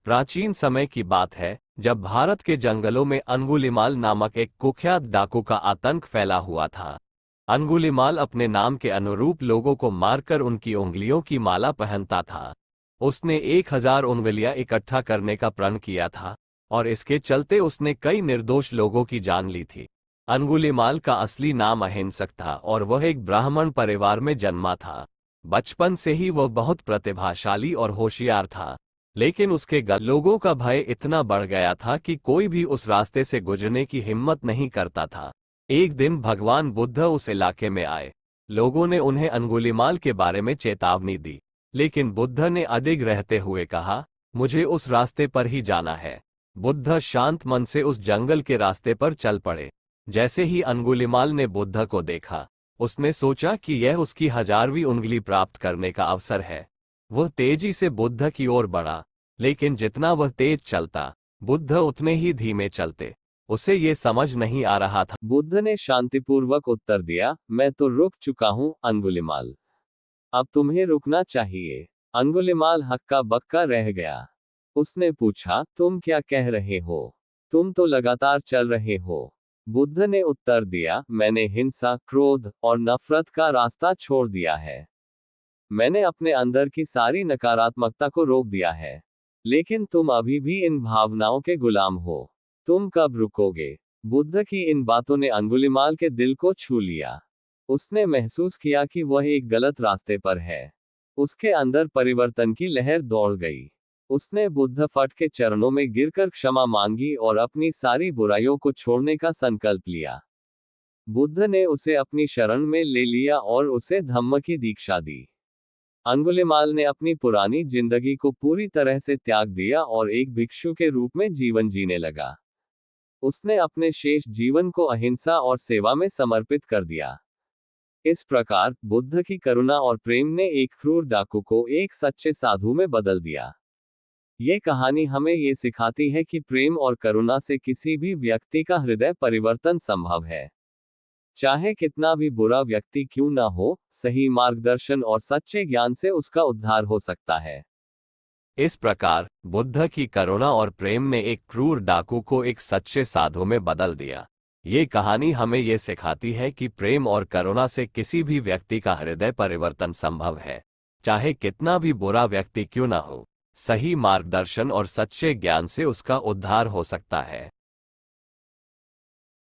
प्राचीन समय की बात है जब भारत के जंगलों में अंगुलीमाल नामक एक कुख्यात डाकू का आतंक फैला हुआ था। अंगुलीमाल अपने नाम के अनुरूप लोगों को मारकर उनकी उंगलियों की माला पहनता था। उसने 1000 उंगलियां इकट्ठा करने का प्रण किया था और इसके चलते उसने कई निर्दोष लोगों की जान ली थी। अंगुलीमाल का असली नाम अहिंसक था और वह एक ब्राह्मण परिवार में जन्मा था। बचपन से ही वह बहुत प्रतिभाशाली और होशियार था, लेकिन उसके लोगों का भय इतना बढ़ गया था कि कोई भी उस रास्ते से गुजरने की हिम्मत नहीं करता था। एक दिन भगवान बुद्ध उस इलाके में आए। लोगों ने उन्हें अंगुलीमाल के बारे में चेतावनी दी, लेकिन बुद्ध ने अडिग रहते हुए कहा, मुझे उस रास्ते पर ही जाना है। बुद्ध शांत मन से उस जंगल के रास्ते पर चल पड़े। जैसे ही अंगुलीमाल ने बुद्ध को देखा, उसने सोचा कि यह उसकी 1000वीं उंगली प्राप्त करने का अवसर है। वह तेजी से बुद्ध की ओर बढ़ा, लेकिन जितना वह तेज चलता, बुद्ध उतने ही धीमे चलते। उसे ये समझ नहीं आ रहा था। बुद्ध ने शांतिपूर्वक उत्तर दिया, मैं तो रुक चुका हूं अंगुलीमाल, अब तुम्हें रुकना चाहिए। अंगुलीमाल हक्का बक्का रह गया। उसने पूछा, तुम क्या कह रहे हो? तुम तो लगातार चल रहे हो। बुद्ध ने उत्तर दिया, मैंने हिंसा, क्रोध और नफरत का रास्ता छोड़ दिया है। मैंने अपने अंदर की सारी नकारात्मकता को रोक दिया है। लेकिन तुम अभी भी इन भावनाओं के गुलाम हो। तुम कब रुकोगे? बुद्ध की इन बातों ने अंगुलीमाल के दिल को छू लिया। उसने महसूस किया कि वह एक गलत रास्ते पर है। उसके अंदर परिवर्तन की लहर दौड़ गई। उसने बुद्ध फट के चरणों में गिरकर क्षमा मांगी और अपनी सारी बुराइयों को छोड़ने का संकल्प लिया। बुद्ध ने उसे अपनी शरण में ले लिया और उसे धम्म की दीक्षा दी। अंगुलीमाल ने अपनी पुरानी जिंदगी को पूरी तरह से त्याग दिया और एक भिक्षु के रूप में जीवन जीने लगा। उसने अपने शेष जीवन को अहिंसा और सेवा में समर्पित कर दिया। इस प्रकार बुद्ध की करुणा और प्रेम ने एक क्रूर डाकू को एक सच्चे साधु में बदल दिया। ये कहानी हमें ये सिखाती है कि प्रेम और करुणा से किसी भी व्यक्ति का हृदय परिवर्तन संभव है। चाहे कितना भी बुरा व्यक्ति क्यों ना हो, सही मार्गदर्शन और सच्चे ज्ञान से उसका उद्धार हो सकता है। इस प्रकार बुद्ध की करुणा और प्रेम ने एक क्रूर डाकू को एक सच्चे साधु में बदल दिया। ये कहानी हमें ये सिखाती है कि प्रेम और करुणा से किसी भी व्यक्ति का हृदय परिवर्तन संभव है। चाहे कितना भी बुरा व्यक्ति क्यों ना हो, सही मार्गदर्शन और सच्चे ज्ञान से उसका उद्धार हो सकता है।